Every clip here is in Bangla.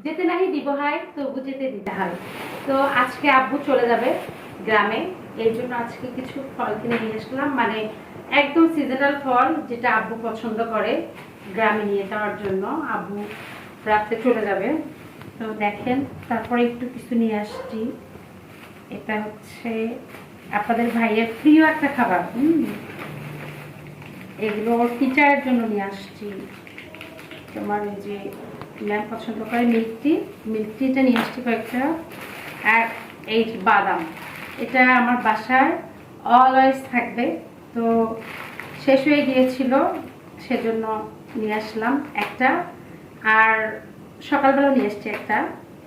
যেতে নাহি দিব হয় তবু যেতে দিতে হয়। তো আজকে আব্বু চলে যাবে গ্রামে, এই জন্য আজকে কিছু ফল কিনে নিয়ে আসলাম, মানে একদম সিজনাল ফল যেটা আব্বু পছন্দ করে গ্রামে নিয়ে যাওয়ার জন্য। আব্বু রাত্রে চলে যাবে, তো দেখেন তারপরে একটু কিছু নিয়ে আসছি। এটা হচ্ছে আপনাদের ভাইয়ের প্রিয় একটা খাবার। এগুলো ওর টিচারের জন্য নিয়ে আসছি। তোমার ওই যে ম্যাম পছন্দ করে মিল্ক টিটা নিয়ে আসছি কয়েকটা। আর এই যে বাদাম, এটা আমার বাসায় অলওয়েজ থাকবে, তো শেষ হয়ে গিয়েছিল সেজন্য নিয়ে আসলাম একটা। আর সকালবেলা নিয়ে আসছি একটা,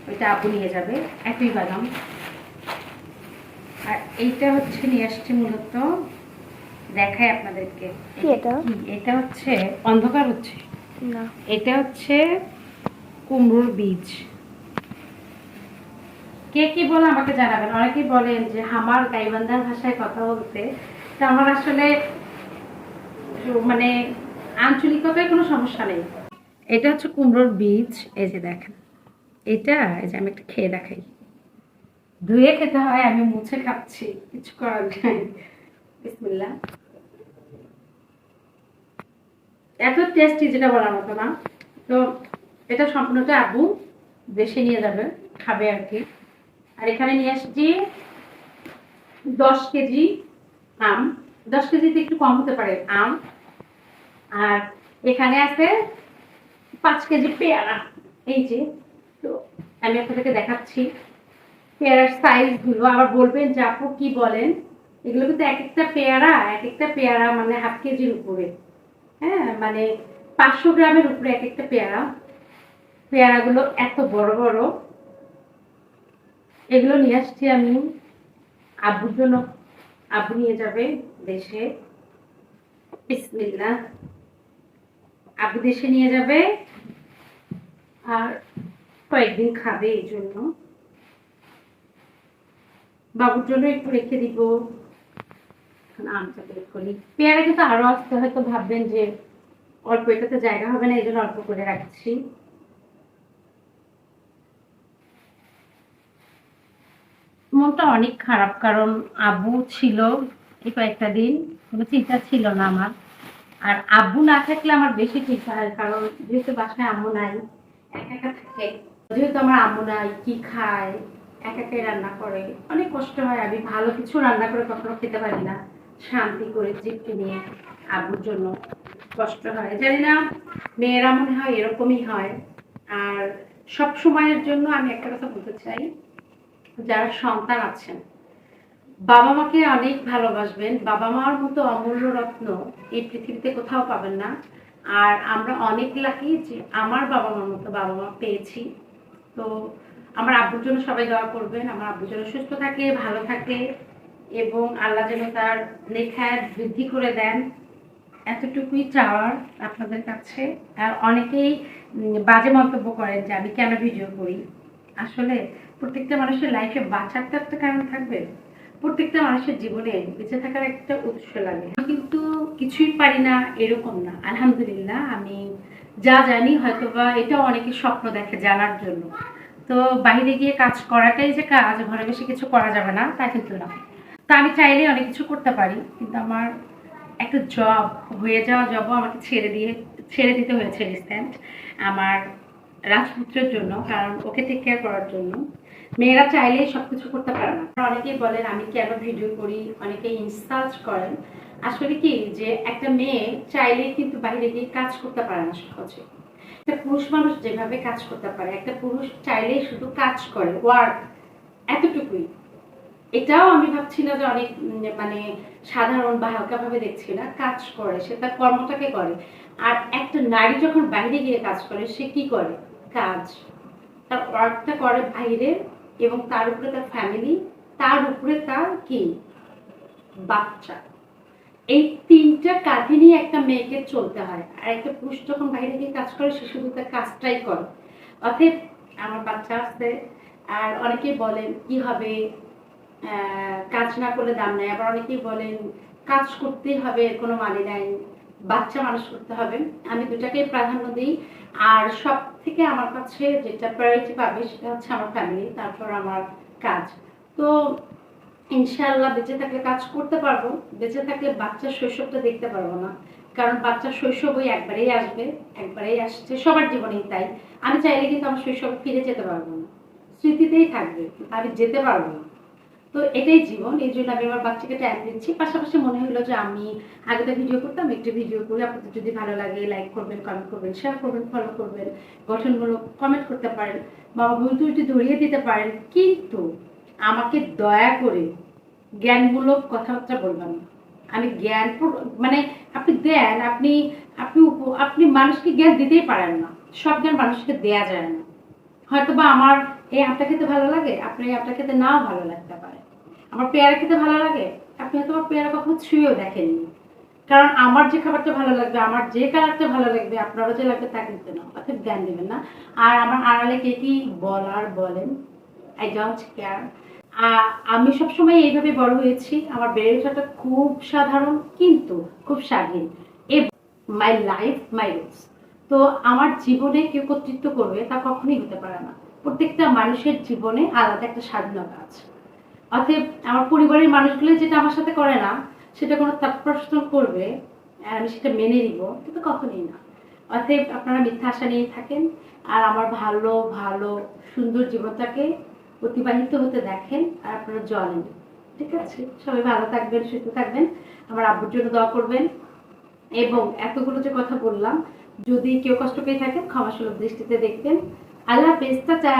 ওইটা আব্বু নিয়ে যাবে, একই বাদাম। আর এইটা হচ্ছে নিয়ে আসছি মূলত, দেখাই আপনাদেরকে। এটা হচ্ছে অন্ধকার হচ্ছে না, এটা হচ্ছে কুমড়োর বীজ। কে কি বলে আমাকে জানাবেন। অনেকেই বলেন যে আমার গাইবান্ধার ভাষায় কথা বলতে, তো আমার আসলে মানে আঞ্চলিকতায় কোনো সমস্যা নেই। এটা হচ্ছে কুমড়োর বীজ, এই যে দেখেন। এটা এই যে আমি একটা খেয়ে দেখাই। ধুয়ে খেতে হয়, আমি মুছে খাচ্ছি, কিছু করার নাই। বিসমিল্লাহ। এত টেস্টি যেটা বলার মতো না। তো এটা সম্পূর্ণটা আব্বু দেশে নিয়ে যাবে, খাবে আর কি। আর এখানে নিয়ে আসছি 10 কেজি আম। 10 কেজিতে একটু কম হতে পারে আম। আর এখানে আছে 5 কেজি পেয়ারা। এই যে, তো আমি আপনাদেরকে দেখাচ্ছি পেয়ারার সাইজ গুলো। আবার বলবেন যে আপু কি বলেন, এগুলো কিন্তু এক একটা পেয়ারা মানে হাফ কেজির উপরে। হ্যাঁ, মানে 500 গ্রামের উপরে এক একটা পেয়ারা। পেয়ারাগুলো এত বড় বড়। এগুলো নিয়ে আসছি আমি আব্বুর জন্য, আব্বু নিয়ে যাবে দেশে। বিসমিল্লাহ। আব্বু দেশে নিয়ে যাবে আর কয়েকদিন খাবে, এই জন্য বাবুর জন্য একটু রেখে দিব। আমটা বের করি। পেয়ারা কিন্তু আরো আসতে, হয়তো ভাববেন যে অল্প এটাতে জায়গা হবে না, এই জন্য অল্প করে রাখছি। মনটা অনেক খারাপ, কারণ আব্বু ছিল এই কয়েকটা দিন, কোনো চিন্তা ছিল না আমার। আর আব্বু না থাকলে আমার বেশি ঠিক হয়, কারণ যেহেতু বাসায় আম্মু নাই, একা একা থাকে। যেহেতু আমার আম্মু নাই, কি খায়, একা একাই রান্না করে, অনেক কষ্ট হয়। আমি ভালো কিছু রান্না করে কখনো খেতে পারি না শান্তি করে তৃপ্তি নিয়ে। আব্বুর জন্য কষ্ট হয়, জানি না মেয়েরা মনে হয় এরকমই হয়। আর সব সময়ের জন্য আমি একটা কথা বলতে চাই, যারা সন্তান আছেন বাবা মাকে অনেক ভালোবাসবেন। বাবা মার মতো অমূল্য রত্ন এই পৃথিবীতে কোথাও পাবেন না। আর আমরা অনেক লাকি যে আমার বাবা মার মতো বাবা মা পেয়েছি। তো আমার আব্বুর জন্য সবাই দোয়া করবেন, আমার আব্বু যেন সুস্থ থাকে, ভালো থাকে, এবং আল্লাহ যেন তার নেখায়াত বৃদ্ধি করে দেন। এতটুকুই চাওয়ার আপনাদের কাছে। আর অনেকেই বাজে মন্তব্য করেন যে আমি কেন ভিডিও করি। আসলে প্রত্যেকটা মানুষের লাইফে বাঁচার তো একটা কারণ থাকবে, প্রত্যেকটা মানুষের জীবনে বেঁচে থাকার একটা উৎস লাগে। কিন্তু কিছুই পারি না এরকম না, আলহামদুলিল্লাহ। আমি যা জানি, হয়তোবা এটাও অনেকে স্বপ্ন দেখে জানার জন্য। তো বাইরে গিয়ে কাজ করাটাই যে কাজ, ঘরে বসে কিছু করা যাবে না তা কিন্তু না। তো আমি চাইলে অনেক কিছু করতে পারি, কিন্তু আমার একটা জব হয়ে যাওয়া জবও আমাকে ছেড়ে দিতে হয়েছে রিসেন্ট, আমার রাজপুত্রের জন্য, কারণ ওকে টেক কেয়ার করার জন্য। মেয়েরা চাইলেই সবকিছু করতে পারে না। অনেকেই বলেন আমি কেন ভিডিও করি, অনেকে ইনসাল্ট করেন। আসলে কি, যে একটা মেয়ে চাইলেই কিন্তু বাইরে গিয়ে কাজ করতে পারে না সহজে। একটা পুরুষ মানুষ যেভাবে কাজ করতে পারে, একটা পুরুষ চাইলেই শুধু কাজ করে, ওয়ার্ক, এতটুকুই। এটাও আমি ভাবছি না যে অনেক মানে সাধারণ বা হালকা ভাবে দেখছি না, কাজ করে, সে তার কর্মটাকে করে। আর একটা নারী যখন বাইরে গিয়ে কাজ করে, সে কি করে, কাজ, তার ওয়ার্কটা করে বাইরে, এবং তার উপরে তার ফ্যামিলি, তার উপরে তার কি, বাচ্চা। এই তিনটা কাঁধে নিয়ে একটা মেয়েকে চলতে হয়। আর একটা পুরুষ যখন বাইরে গিয়ে কাজ করে, সে শুধু তার কাজটাই করে। অতএব আমার বাচ্চা আছে। আর অনেকেই বলেন কি হবে, কাজ না করলে দাম নাই। আবার অনেকেই বলেন কাজ করতেই হবে, কোনো মানে নাই, বাচ্চা মানুষ করতে হবে। আমি দুটাকেই প্রাধান্য দিই। আর সব থেকে আমার কাছে যেটা প্রায়োরিটি পাবে সেটা হচ্ছে আমার ফ্যামিলি, তারপর আমার কাজ। তো ইনশাআল্লাহ বেঁচে থাকলে কাজ করতে পারবো, বেঁচে থাকলে বাচ্চার শৈশবটা দেখতে পারবো না। কারণ বাচ্চার শৈশব ওই একবারেই আসবে, একবারেই আসছে, সবার জীবনেই তাই। আমি চাইলে কিন্তু আমার শৈশবে ফিরে যেতে পারবো না, স্মৃতিতেই থাকবে, আমি যেতে পারবো না। তো এটাই জীবন, এই জন্য আমি আমার বাচ্চাকে টাইম দিচ্ছি। পাশাপাশি মনে হলো যে আমি আগে তো ভিডিও করতাম, একটু ভিডিও করে আপনাদের যদি ভালো লাগে লাইক করবেন, কমেন্ট করবেন, শেয়ার করবেন, ফলো করবেন, গঠনমূলক কমেন্ট করতে পারেন, বাবা ভুল ত্রুটি ধরিয়ে দিতে পারেন, কিন্তু আমাকে দয়া করে জ্ঞানমূলক কথাবার্তা বলবেন না। আমি জ্ঞান মানে আপনি দেন, আপনি আপনি আপনি মানুষকে জ্ঞান দিতেই পারেন না, সব জ্ঞান মানুষকে দেয়া যায় না। হয়তো বা আমার এই আমটা খেতে ভালো লাগে, আপনার এই আমটা খেতে নাও ভালো লাগতে পারে। আমার পেয়ারা খেতে ভালো লাগে, আপনি হয়তো আমার পেয়ারা কখনো ছুঁয়েও দেখেননি। কারণ আমার যে খাবারটা ভালো লাগবে, আমার যে কালারটা ভালো লাগবে, আপনারও যে লাগবে তা কিন্তু না, অর্থাৎ জ্ঞান দেবেন না। আর আমার আড়ালে কে কি বলার বলেন, আই ডোন্ট কেয়ার। আমি সবসময় এইভাবে বড় হয়েছি, আমার বেড়ে ওঠাটা খুব সাধারণ কিন্তু খুব স্বাধীন। My life my rules. তো আমার জীবনে কেউ কর্তৃত্ব করবে তা কখনোই হতে পারে না। প্রত্যেকটা মানুষের জীবনে আলাদা একটা স্বাধীনতা আছে। অতএব আমার পরিবারের মানুষগুলো যেটা আমার সাথে করে না, সেটা কোনো প্রশ্ন করবে আর আমি সেটা মেনে নিব, কিন্তু কখনোই না। অতএব আপনারা মিথ্যা আশা নিয়ে থাকেন, আর আমার ভালো ভালো সুন্দর জীবনটাকে অতিবাহিত হতে দেখেন, আর আপনারা জলেন। ঠিক আছে, সবাই ভালো থাকবেন, সুস্থ থাকবেন, আমার আব্বুর জন্য দোয়া করবেন। এবং এতগুলো যে কথা বললাম, যদি কেউ কষ্ট পেয়ে থাকেন ক্ষমাসুলভ দৃষ্টিতে দেখবেন। আল্লাহ হাফেজ, টাটা।